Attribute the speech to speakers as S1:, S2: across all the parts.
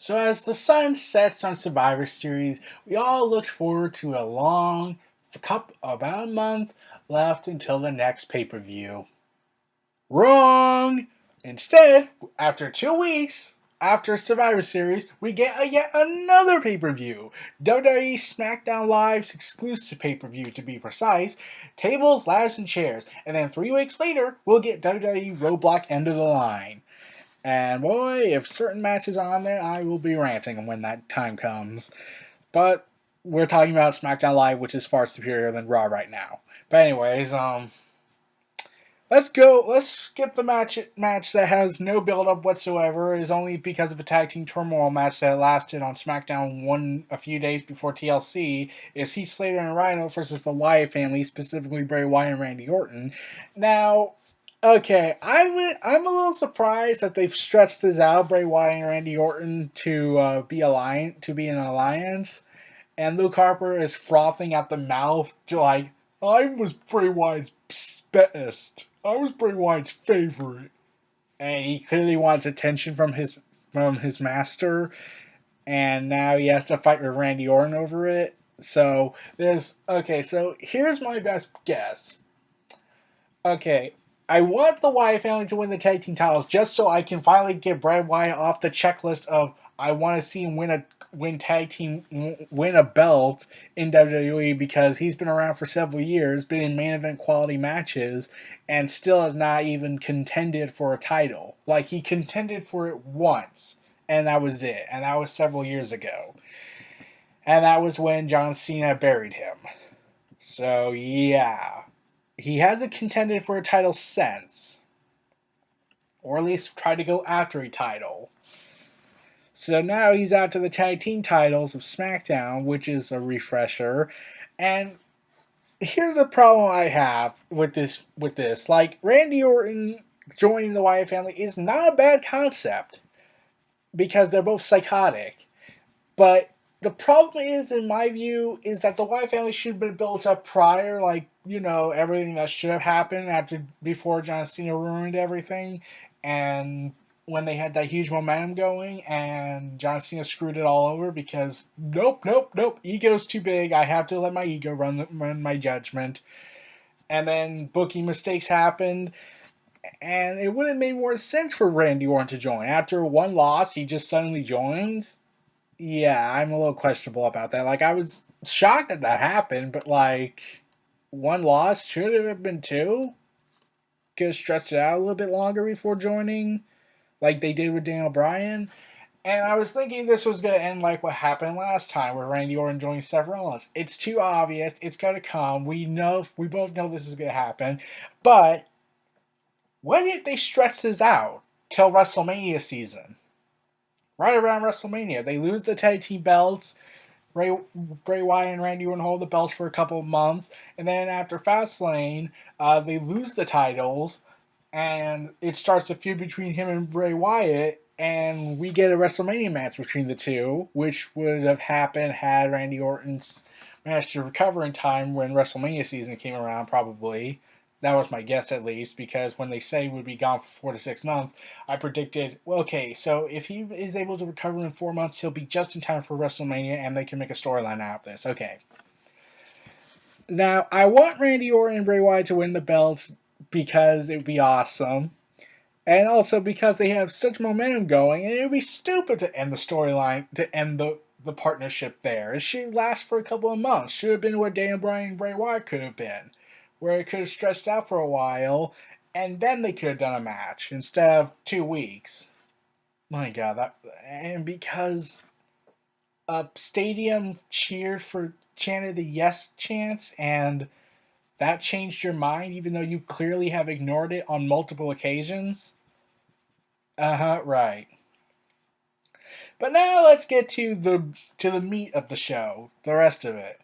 S1: So as the sun sets on Survivor Series, we all look forward to a long about a month left until the next pay-per-view. Wrong! Instead, after 2 weeks after Survivor Series, we get yet another pay-per-view. WWE SmackDown Live's exclusive pay-per-view to be precise, tables, ladders, and chairs. And then 3 weeks later, we'll get WWE Roadblock End of the Line. And boy, if certain matches are on there, I will be ranting when that time comes. But we're talking about SmackDown Live, which is far superior than Raw right now. But anyways, let's go. Let's skip the match that has no build up whatsoever. It is only because of a tag team turmoil match that lasted on SmackDown a few days before TLC. Is Heath Slater and Rhino versus the Wyatt family, specifically Bray Wyatt and Randy Orton. Now, okay, I'm a little surprised that they've stretched this out, Bray Wyatt and Randy Orton to be an alliance, and Luke Harper is frothing at the mouth to like, I was Bray Wyatt's best, I was Bray Wyatt's favorite, and he clearly wants attention from his master, and now he has to fight with Randy Orton over it. So So here's my best guess. Okay, I want the Wyatt family to win the tag team titles just so I can finally get Bray Wyatt off the checklist of I want to see him win a belt in WWE, because he's been around for several years, been in main event quality matches, and still has not even contended for a title. Like, he contended for it once, and that was it, and that was several years ago. And that was when John Cena buried him. So yeah. He hasn't contended for a title since. Or at least tried to go after a title. So now he's out to the tag team titles of SmackDown, which is a refresher. And here's the problem I have with this. Like, Randy Orton joining the Wyatt family is not a bad concept, because they're both psychotic. But the problem is, in my view, is that the Wyatt family should have been built up prior, like, everything that should have happened before John Cena ruined everything, and when they had that huge momentum going, and John Cena screwed it all over because nope, ego's too big. I have to let my ego run my judgment, and then booking mistakes happened. And it would have made more sense for Randy Orton to join. After one loss, he just suddenly joins. Yeah, I'm a little questionable about that. Like, I was shocked that happened, but like, one loss should have been two. Could have stretched it out a little bit longer before joining, like they did with Daniel Bryan. And I was thinking this was going to end like what happened last time, where Randy Orton joined Seth Rollins. It's too obvious. It's going to come. We both know this is going to happen. But what if they stretch this out till WrestleMania season? Right around WrestleMania, they lose the tag team belts. Bray Wyatt and Randy Orton hold the belts for a couple of months, and then after Fastlane, they lose the titles, and it starts a feud between him and Bray Wyatt, and we get a WrestleMania match between the two, which would have happened had Randy Orton's managed to recover in time when WrestleMania season came around, probably. That was my guess, at least, because when they say he would be gone for 4 to 6 months, I predicted, well, okay, so if he is able to recover in 4 months, he'll be just in time for WrestleMania, and they can make a storyline out of this. Okay. Now, I want Randy Orton and Bray Wyatt to win the belts because it would be awesome, and also because they have such momentum going, and it would be stupid to end the storyline, to end the partnership there. It should last for a couple of months. Should have been what Daniel Bryan and Bray Wyatt could have been, where it could have stretched out for a while, and then they could have done a match instead of 2 weeks. My God, and because a stadium chanted the yes chants, and that changed your mind, even though you clearly have ignored it on multiple occasions. Right. But now let's get to the meat of the show, the rest of it.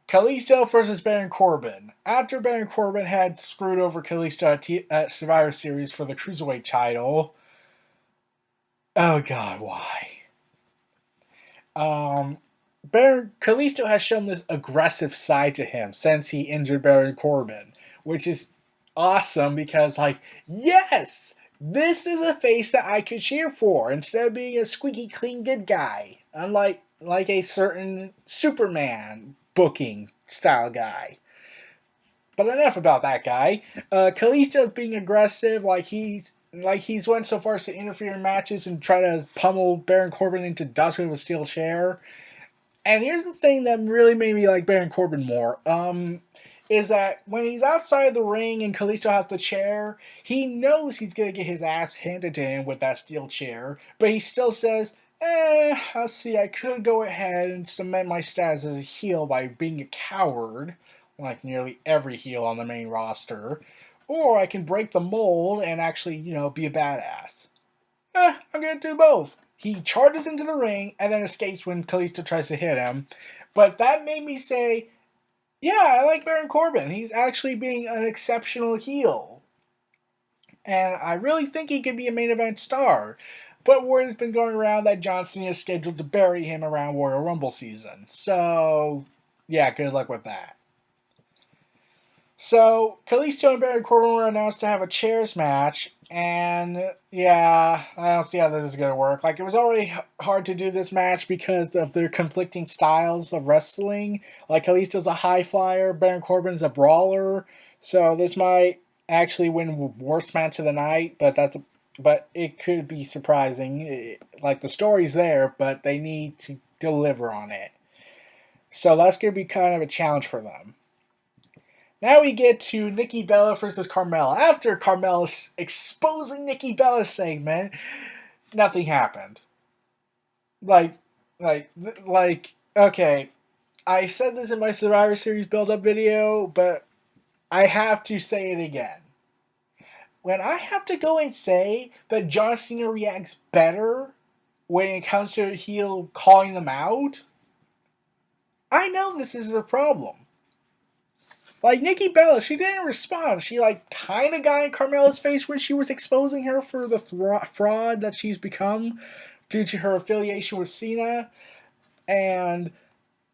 S1: Kalisto versus Baron Corbin. After Baron Corbin had screwed over Kalisto at Survivor Series for the Cruiserweight title. Oh God, why? Kalisto has shown this aggressive side to him since he injured Baron Corbin, which is awesome because, like, yes! This is a face that I could cheer for instead of being a squeaky clean good guy, unlike a certain Superman booking style guy. But enough about that guy. Kalisto's being aggressive, he's went so far as to interfere in matches and try to pummel Baron Corbin into dust with a steel chair. And here's the thing that really made me like Baron Corbin more. Is that when he's outside the ring and Kalisto has the chair, he knows he's gonna get his ass handed to him with that steel chair, but he still says, I'll see, I could go ahead and cement my status as a heel by being a coward, like nearly every heel on the main roster, or I can break the mold and actually, be a badass. I'm gonna do both. He charges into the ring and then escapes when Kalisto tries to hit him. But that made me say, yeah, I like Baron Corbin. He's actually being an exceptional heel. And I really think he could be a main event star. But word has been going around that John Cena is scheduled to bury him around Royal Rumble season. So, yeah, good luck with that. So, Kalisto and Baron Corbin were announced to have a chairs match, and yeah, I don't see how this is going to work. Like, it was already hard to do this match because of their conflicting styles of wrestling. Like, Kalisto's a high flyer, Baron Corbin's a brawler, so this might actually win worst match of the night, but it could be surprising. Like, the story's there, but they need to deliver on it. So that's going to be kind of a challenge for them. Now we get to Nikki Bella versus Carmella. After Carmella's exposing Nikki Bella segment, nothing happened. Okay, I said this in my Survivor Series build-up video, but I have to say it again. When I have to go and say that John Cena reacts better when it comes to a heel calling them out, I know this is a problem. Like, Nikki Bella, she didn't respond. She, kind of got in Carmella's face when she was exposing her for the fraud that she's become due to her affiliation with Cena. And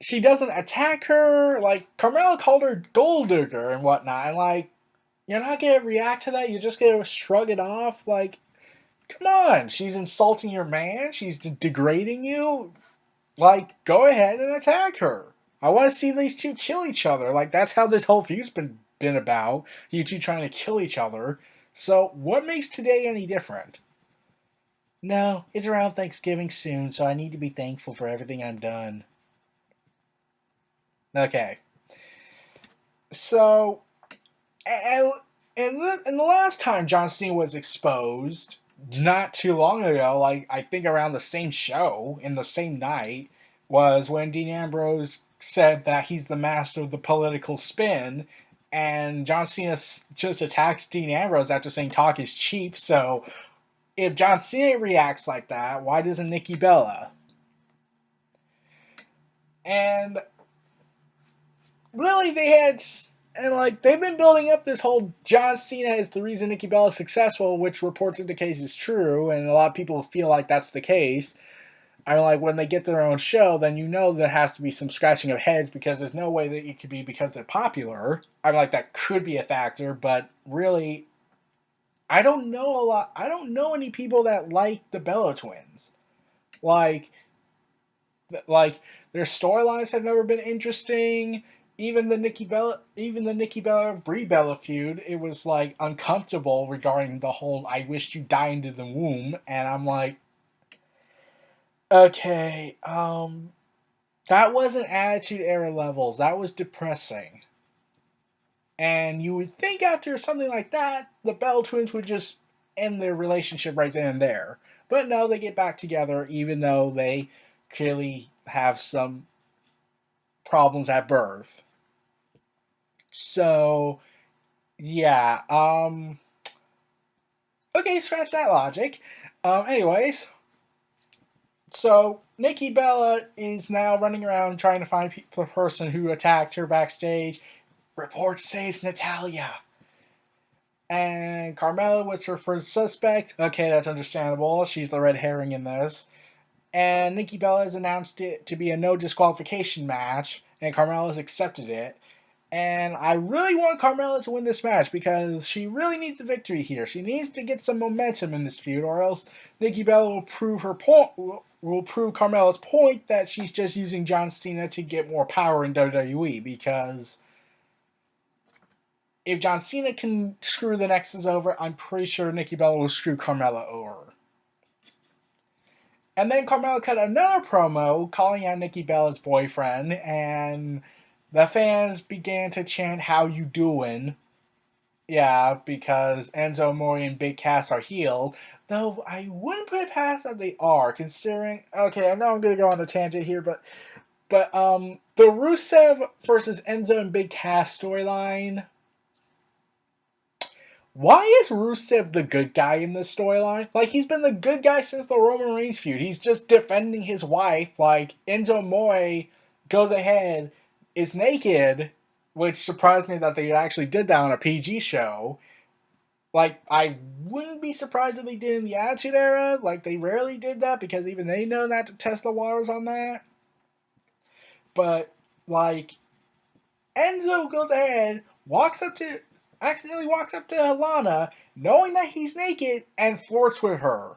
S1: she doesn't attack her. Like, Carmella called her gold digger and whatnot. And, you're not going to react to that. You're just going to shrug it off. Like, come on. She's insulting your man. She's degrading you. Go ahead and attack her. I want to see these two kill each other. That's how this whole feud's been about. You two trying to kill each other. So, what makes today any different? No, it's around Thanksgiving soon, so I need to be thankful for everything I've done. Okay. So, and the last time John Cena was exposed, not too long ago, I think around the same show, in the same night, was when Dean Ambrose said that he's the master of the political spin, and John Cena just attacked Dean Ambrose after saying talk is cheap. So if John Cena reacts like that, why doesn't Nikki Bella? And really, they've been building up this whole John Cena is the reason Nikki Bella is successful, which reports indicate is true, and a lot of people feel like that's the case. When they get their own show, then there has to be some scratching of heads because there's no way that it could be because they're popular. That could be a factor, but really, I don't know a lot. I don't know any people that like the Bella twins. Their storylines have never been interesting. Even the Nikki Bella Brie Bella feud, it was uncomfortable regarding the whole "I wished you die into the womb," and I'm like, okay, that wasn't Attitude Era levels. That was depressing. And you would think after something like that, the Bella twins would just end their relationship right then and there. But no, they get back together, even though they clearly have some problems at birth. So, yeah, okay, scratch that logic. Anyways, so Nikki Bella is now running around trying to find the person who attacked her backstage. Reports say it's Natalya. And Carmella was her first suspect. Okay, that's understandable. She's the red herring in this. And Nikki Bella has announced it to be a no disqualification match, and Carmella has accepted it. And I really want Carmella to win this match because she really needs a victory here. She needs to get some momentum in this feud, or else Nikki Bella will prove her point. Will prove Carmella's point that she's just using John Cena to get more power in WWE. Because if John Cena can screw the Nexus over, I'm pretty sure Nikki Bella will screw Carmella over. And then Carmella cut another promo calling out Nikki Bella's boyfriend, and the fans began to chant, "How you doing?" Yeah, because Enzo Amore and Big Cass are healed. Though I wouldn't put it past that they are, considering. Okay, I know I'm gonna go on a tangent here, but the Rusev versus Enzo and Big Cass storyline. Why is Rusev the good guy in this storyline? Like, he's been the good guy since the Roman Reigns feud. He's just defending his wife. Like, Enzo Amore goes ahead, is naked, which surprised me that they actually did that on a PG show. Like, I wouldn't be surprised if they did in the Attitude Era. Like, they rarely did that because even they know not to test the waters on that. But, like, Enzo goes ahead, accidentally walks up to Lana, knowing that he's naked, and flirts with her.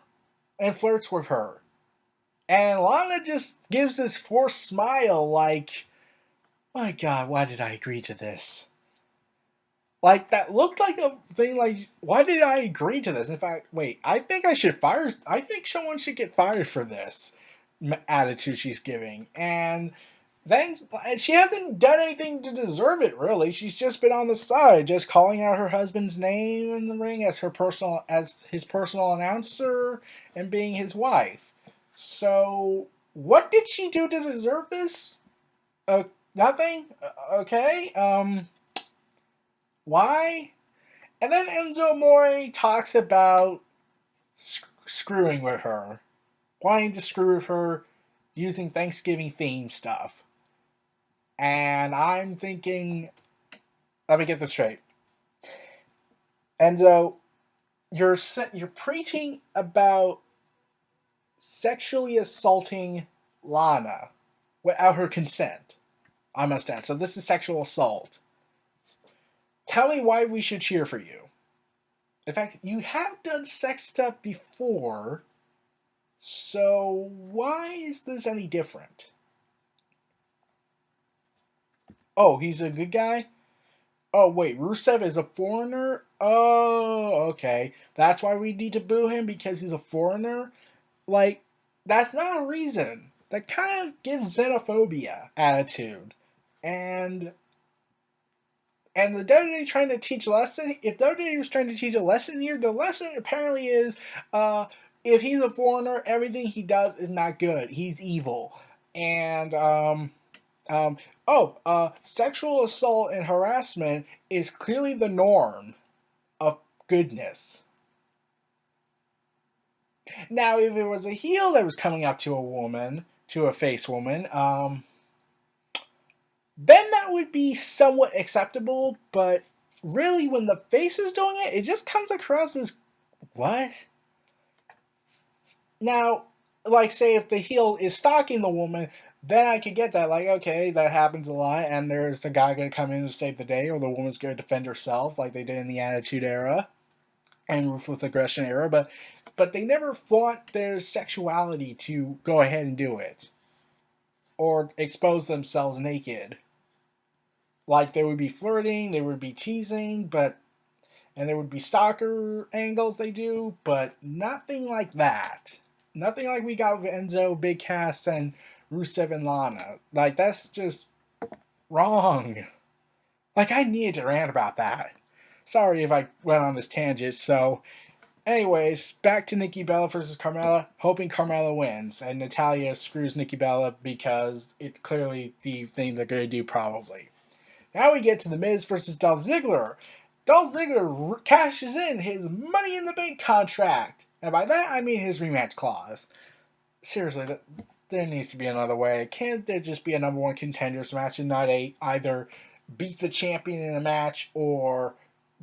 S1: And Lana just gives this forced smile like, my God, why did I agree to this? Like, that looked like a thing like, why did I agree to this? In fact, wait, I think someone should get fired for this attitude she's giving. And then she hasn't done anything to deserve it, really. She's just been on the side, just calling out her husband's name in the ring as his personal announcer and being his wife. So, what did she do to deserve this? Nothing. Okay. Why? And then Enzo Amore talks about screwing with her, wanting to screw with her using Thanksgiving theme stuff. And I'm thinking, let me get this straight. Enzo, you're preaching about sexually assaulting Lana without her consent. I must add. So this is sexual assault. Tell me why we should cheer for you. In fact, you have done sex stuff before, so why is this any different? Oh, he's a good guy? Oh, wait, Rusev is a foreigner? Oh, okay. That's why we need to boo him, because he's a foreigner? Like, that's not a reason. That kind of gives xenophobia attitude. And the WWE trying to teach a lesson. If WWE was trying to teach a lesson here, the lesson apparently is, if he's a foreigner, everything he does is not good. He's evil. And sexual assault and harassment is clearly the norm of goodness. Now, if it was a heel that was coming up to a face woman, then that would be somewhat acceptable, but really, when the face is doing it, it just comes across as, what? Now, like, say if the heel is stalking the woman, then I could get that. Like, okay, that happens a lot, and there's a guy going to come in to save the day, or the woman's going to defend herself, like they did in the Attitude Era and Ruthless Aggression Era, but they never flaunt their sexuality to go ahead and do it. Or expose themselves naked. Like, they would be flirting, they would be teasing, and there would be stalker angles they do, but nothing like that. Nothing like we got with Enzo, Big Cass, and Rusev and Lana. Like, that's just wrong. Like, I needed to rant about that. Sorry if I went on this tangent, so... Anyways, back to Nikki Bella versus Carmella, hoping Carmella wins, and Natalya screws Nikki Bella because it's clearly the thing they're going to do, probably. Now we get to The Miz versus Dolph Ziggler. Dolph Ziggler cashes in his Money in the Bank contract. And by that, I mean his rematch clause. Seriously, there needs to be another way. Can't there just be a number one contenders match and not either beat the champion in a match or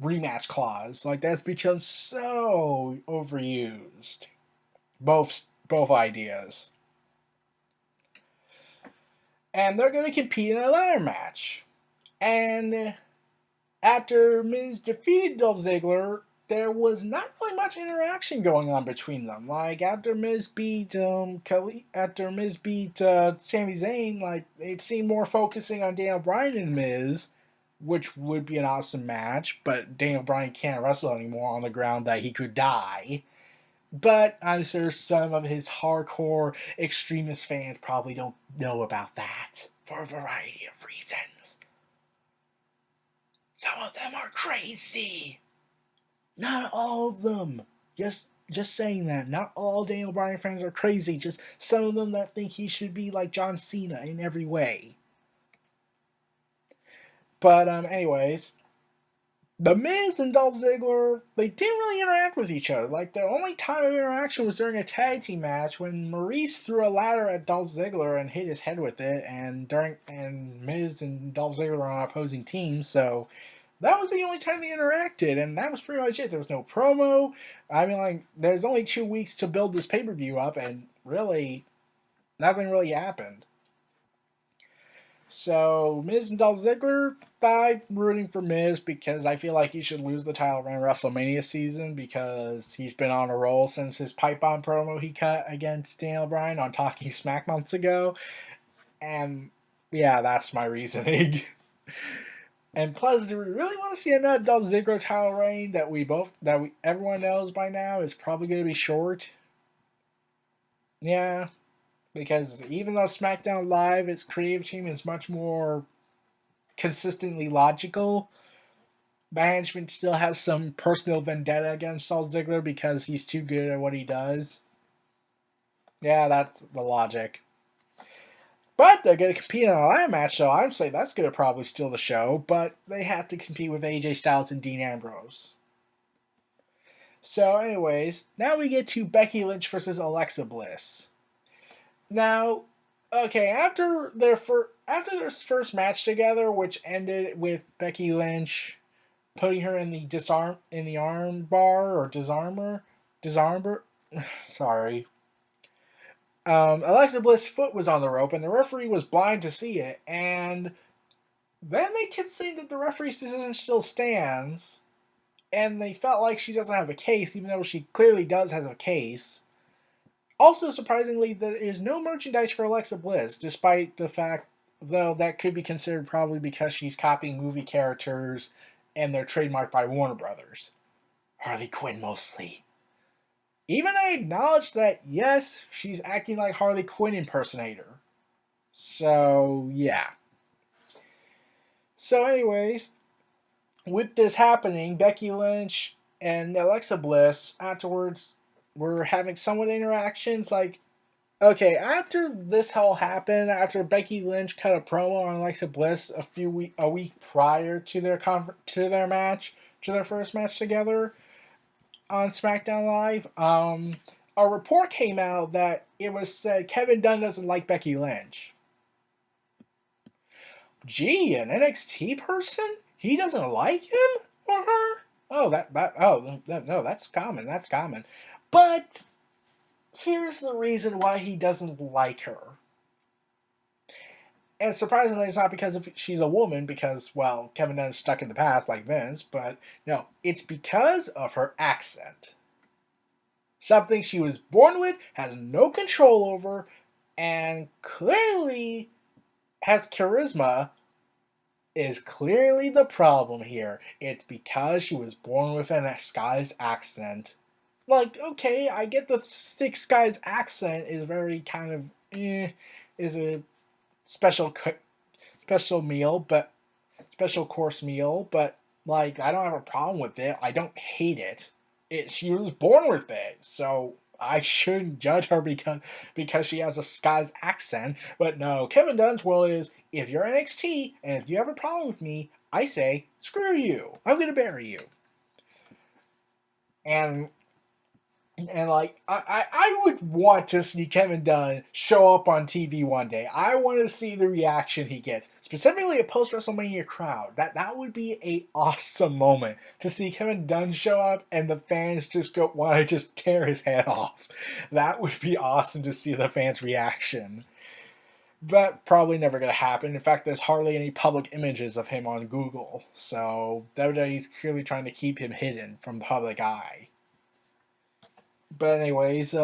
S1: rematch clause? Like, that's become so overused. Both ideas. And they're going to compete in a ladder match. And after Miz defeated Dolph Ziggler, there was not really much interaction going on between them. Like after Miz beat Sami Zayn, like it seemed more focusing on Daniel Bryan and Miz, which would be an awesome match. But Daniel Bryan can't wrestle anymore on the ground that he could die. But I'm sure some of his hardcore extremist fans probably don't know about that for a variety of reasons. Some of them are crazy. Not all of them. Just saying that. Not all Daniel Bryan fans are crazy. Just some of them that think he should be like John Cena in every way. But anyways, The Miz and Dolph Ziggler, they didn't really interact with each other. Like the only time of interaction was during a tag team match when Maurice threw a ladder at Dolph Ziggler and hit his head with it, and Miz and Dolph Ziggler were on opposing teams, so that was the only time they interacted, and that was pretty much it. There was no promo. I mean, like, there's only 2 weeks to build this pay-per-view up, and really, nothing really happened. So, Miz and Dolph Ziggler, I'm rooting for Miz because I feel like he should lose the title around WrestleMania season because he's been on a roll since his pipe bomb promo he cut against Daniel Bryan on Talking Smack months ago. And, yeah, that's my reasoning. And plus, do we really want to see another Dolph Ziggler title reign that everyone knows by now is probably going to be short? Yeah, because even though SmackDown Live, its creative team is much more consistently logical, management still has some personal vendetta against Dolph Ziggler because he's too good at what he does. Yeah, that's the logic. But they're going to compete in a ladder match, so I'm saying that's going to probably steal the show, but they have to compete with AJ Styles and Dean Ambrose. So, anyways, now we get to Becky Lynch versus Alexa Bliss. Now, okay, after their first match together, which ended with Becky Lynch putting her in the arm bar or disarmer. Sorry. Alexa Bliss' foot was on the rope, and the referee was blind to see it. And then they kept saying that the referee's decision still stands, and they felt like she doesn't have a case, even though she clearly does have a case. Also, surprisingly, there is no merchandise for Alexa Bliss, despite the fact, though, that could be considered probably because she's copying movie characters and they're trademarked by Warner Brothers. Harley Quinn mostly. Even they acknowledged that, yes, she's acting like Harley Quinn impersonator. So, yeah. So, anyways, with this happening, Becky Lynch and Alexa Bliss afterwards were having somewhat interactions. Like, okay, after this all happened, after Becky Lynch cut a promo on Alexa Bliss a week prior to their first match together on SmackDown Live, a report came out that it was said Kevin Dunn doesn't like Becky Lynch. Gee, an NXT person? He doesn't like him or her? Oh, no, that's common. That's common. But here's the reason why he doesn't like her. And surprisingly, it's not because she's a woman, because, well, Kevin Dunn's stuck in the past like Vince, but no, it's because of her accent. Something she was born with, has no control over, and clearly has charisma, is clearly the problem here. It's because she was born with an Scottish accent. Like, okay, I get the thick Scottish accent is very kind of, is a special course meal, but, like, I don't have a problem with it. I don't hate it. She was born with it, so I shouldn't judge her because she has a Scottish accent. But no, Kevin Dunn's world is, if you're NXT and if you have a problem with me, I say, screw you. I'm going to bury you. And like, I would want to see Kevin Dunn show up on TV one day. I want to see the reaction he gets, specifically a post-WrestleMania crowd. That would be a awesome moment to see Kevin Dunn show up and the fans just want to just tear his head off. That would be awesome to see the fans' reaction. That probably never going to happen. In fact, there's hardly any public images of him on Google. So WWE's clearly trying to keep him hidden from the public eye. But anyways,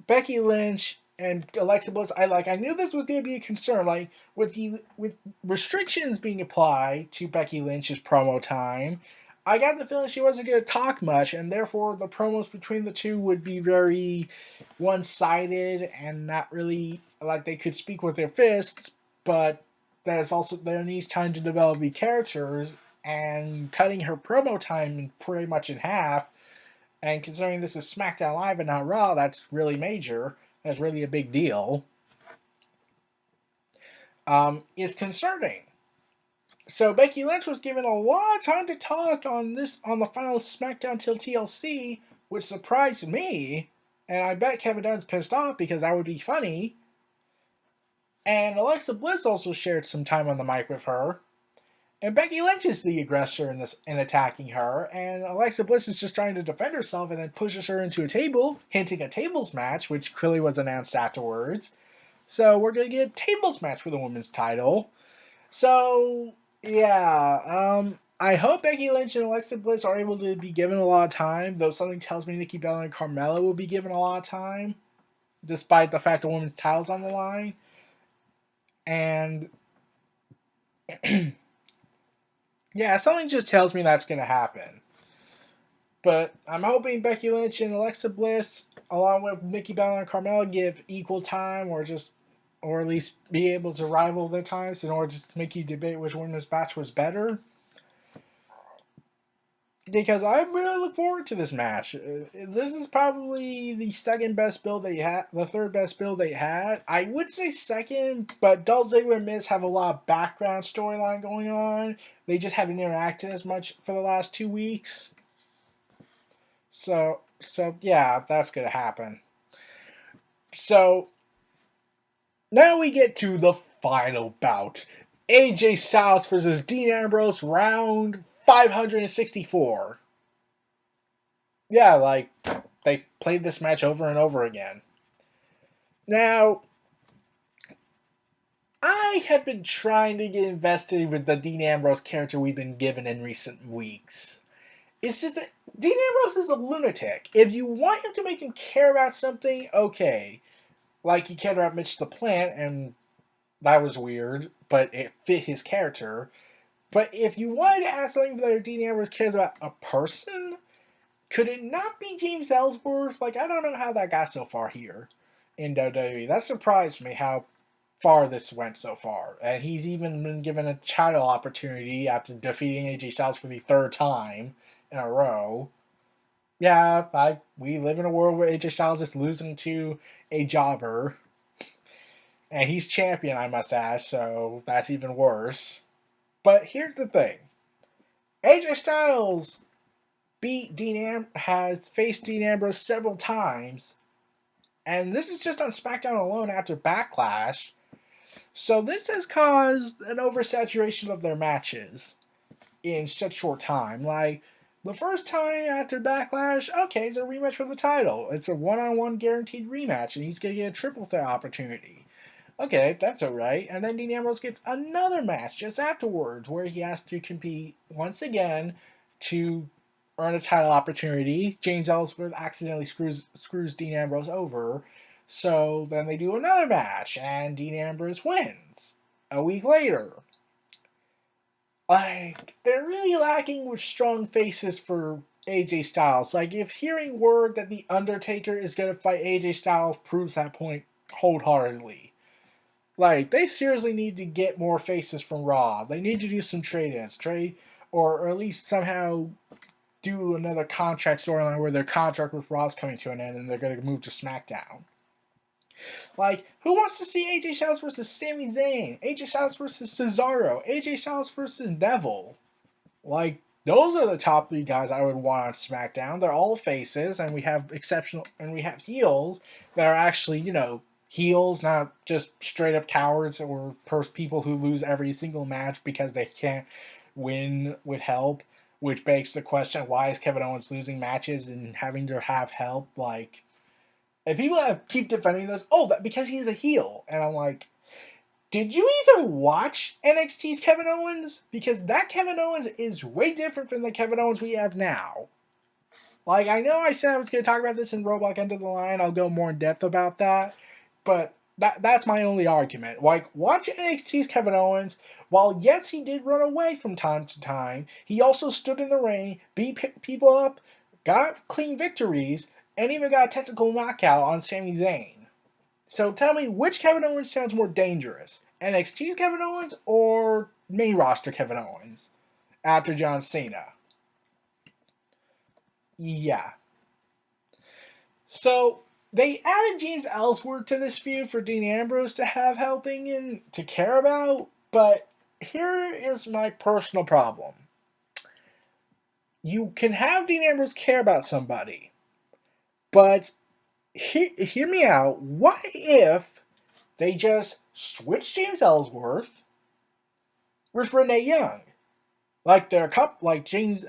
S1: Becky Lynch and Alexa Bliss, I knew this was going to be a concern. Like with restrictions being applied to Becky Lynch's promo time, I got the feeling she wasn't going to talk much, and therefore the promos between the two would be very one-sided and not really like they could speak with their fists. But there's also there needs time to develop the characters, and cutting her promo time pretty much in half. And considering this is SmackDown Live and not Raw, that's really major. That's really a big deal. Is concerning. So Becky Lynch was given a lot of time to talk on the final SmackDown TLC, which surprised me, and I bet Kevin Dunn's pissed off because that would be funny. And Alexa Bliss also shared some time on the mic with her. And Becky Lynch is the aggressor in attacking her, and Alexa Bliss is just trying to defend herself and then pushes her into a table, hinting a tables match, which clearly was announced afterwards. So we're going to get a tables match for the women's title. So, yeah, I hope Becky Lynch and Alexa Bliss are able to be given a lot of time, though something tells me Nikki Bella and Carmella will be given a lot of time, despite the fact the women's title's on the line. And yeah, something just tells me that's going to happen. But I'm hoping Becky Lynch and Alexa Bliss, along with Nikki Bella and Carmella, give equal time, or at least be able to rival their times in order to make you debate which women's match was better. Because I really look forward to this match. This is probably the second best build they had, the third best build they had. I would say second, but Dolph Ziggler and Miz have a lot of background storyline going on. They just haven't interacted as much for the last 2 weeks. So yeah, that's gonna happen. So now we get to the final bout. AJ Styles versus Dean Ambrose, round 564. Yeah, like, they played this match over and over again. Now, I have been trying to get invested with the Dean Ambrose character we've been given in recent weeks. It's just that Dean Ambrose is a lunatic. If you want him to make him care about something, okay. Like he cared about Mitch the Plant, and that was weird, but it fit his character. But if you wanted to add something that Dean Ambrose cares about a person, could it not be James Ellsworth? Like, I don't know how that got so far here in WWE. That surprised me how far this went so far. And he's even been given a title opportunity after defeating AJ Styles for the third time in a row. Yeah, we live in a world where AJ Styles is losing to a jobber. And he's champion, I must add, so that's even worse. But here's the thing. AJ Styles has faced Dean Ambrose several times, and this is just on SmackDown alone after Backlash. So this has caused an oversaturation of their matches in such short time. Like, the first time after Backlash, okay, it's a rematch for the title. It's a one-on-one guaranteed rematch, and he's going to get a triple threat opportunity. Okay, that's alright. And then Dean Ambrose gets another match just afterwards where he has to compete once again to earn a title opportunity. James Ellsworth accidentally screws Dean Ambrose over. So then they do another match, and Dean Ambrose wins a week later. Like, they're really lacking with strong faces for AJ Styles. Like, if hearing word that The Undertaker is going to fight AJ Styles proves that point wholeheartedly. Like, they seriously need to get more faces from Raw. They need to do some trade-ins. Or at least somehow do another contract storyline where their contract with Raw is coming to an end and they're going to move to SmackDown. Like, who wants to see AJ Styles versus Sami Zayn? AJ Styles versus Cesaro? AJ Styles versus Neville? Like, those are the top 3 guys I would want on SmackDown. They're all faces, and we have heels that are actually, heels, not just straight up cowards or people who lose every single match because they can't win with help, which begs the question, why is Kevin Owens losing matches and having to have help? Like, and people that keep defending this, because he's a heel. And I'm like, Did you even watch NXT's Kevin Owens? Because that Kevin Owens is way different from the Kevin Owens we have now. Like, I know I said I was going to talk about this in Roadblock End of the Line. I'll go more in depth about that. But that's my only argument. Like, watch NXT's Kevin Owens. While, yes, he did run away from time to time, he also stood in the ring, beat people up, got clean victories, and even got a technical knockout on Sami Zayn. So tell me, which Kevin Owens sounds more dangerous? NXT's Kevin Owens or main roster Kevin Owens after John Cena? Yeah. So they added James Ellsworth to this feud for Dean Ambrose to have helping and to care about, but here is my personal problem. You can have Dean Ambrose care about somebody, but hear me out. What if they just switch James Ellsworth with Renee Young? Like they're a couple, like Dean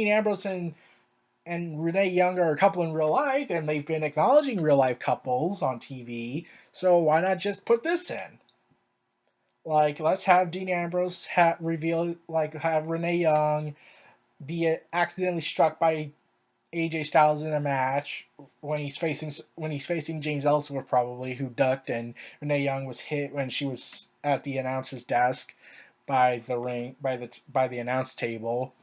S1: Ambrose and Renee Young are a couple in real life, and they've been acknowledging real life couples on TV. So why not just put this in? Like, let's have Dean Ambrose have Renee Young be accidentally struck by AJ Styles in a match when he's facing James Ellsworth, probably, who ducked, and Renee Young was hit when she was at the announcer's desk by the announce table.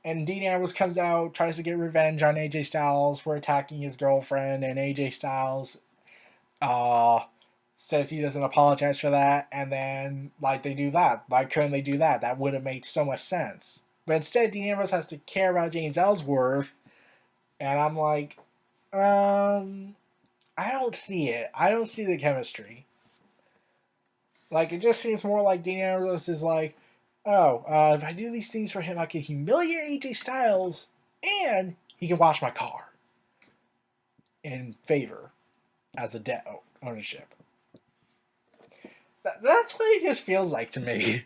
S1: And Dean Ambrose comes out, tries to get revenge on AJ Styles for attacking his girlfriend, and AJ Styles says he doesn't apologize for that, and then, like, they do that. Why couldn't they do that? That would have made so much sense. But instead, Dean Ambrose has to care about James Ellsworth, and I'm like, I don't see it. I don't see the chemistry. Like, it just seems more like Dean Ambrose is like, if I do these things for him, I can humiliate AJ Styles, and he can wash my car in favor as a debt ownership. That's what it just feels like to me.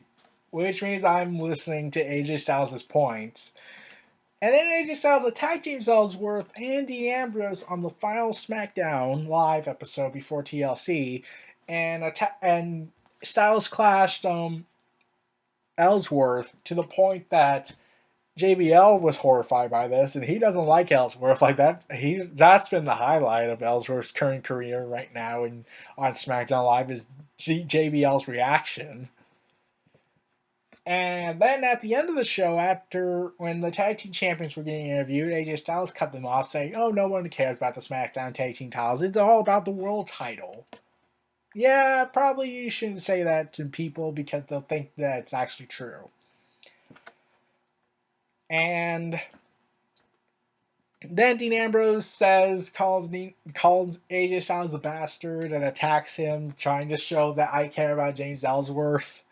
S1: Which means I'm listening to AJ Styles' points. And then AJ Styles attacked James Ellsworth and Dean Ambrose on the final SmackDown Live episode before TLC, and Styles clashed Ellsworth to the point that JBL was horrified by this, and he doesn't like Ellsworth. Like that's been the highlight of Ellsworth's current career right now, and on SmackDown Live is JBL's reaction. And then at the end of the show, when the tag team champions were getting interviewed, AJ Styles cut them off, saying, "Oh, no one cares about the SmackDown tag team titles. It's all about the world title." Yeah, probably you shouldn't say that to people because they'll think that it's actually true. And then Dean Ambrose calls AJ Styles a bastard and attacks him, trying to show that I care about James Ellsworth.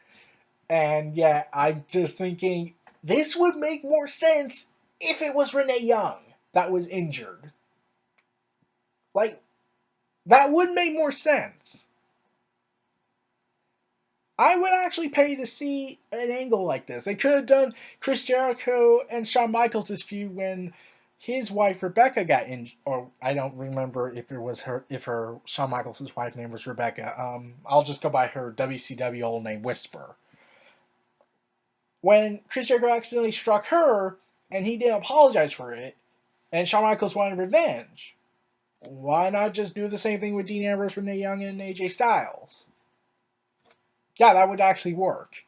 S1: And yeah, I'm just thinking, this would make more sense if it was Renee Young that was injured. Like, that would make more sense. I would actually pay to see an angle like this. They could have done Chris Jericho and Shawn Michaels' feud when his wife Rebecca got injured, or I don't remember if Shawn Michaels' wife name was Rebecca. I'll just go by her WCW old name, Whisper. When Chris Jericho accidentally struck her, and he didn't apologize for it, and Shawn Michaels wanted revenge, why not just do the same thing with Dean Ambrose, Renee Young, and AJ Styles? Yeah, that would actually work.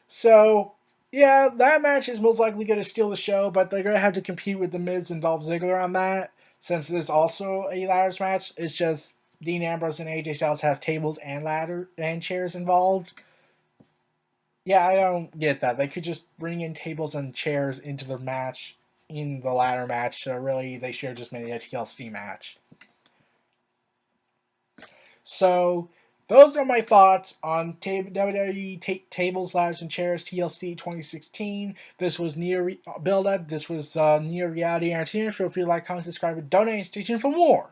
S1: So, yeah, that match is most likely going to steal the show, but they're going to have to compete with The Miz and Dolph Ziggler on that, since it is also a ladders match. It's just Dean Ambrose and AJ Styles have tables and chairs involved. Yeah, I don't get that. They could just bring in tables and chairs into the match, in the ladder match, so really they should have just made it a TLC match. So, those are my thoughts on WWE Tables, Ladders, and Chairs TLC 2016. This was Near Build-Up. This was Near Reality Entertainment. So if you like, comment, subscribe, and donate, and stay tuned for more.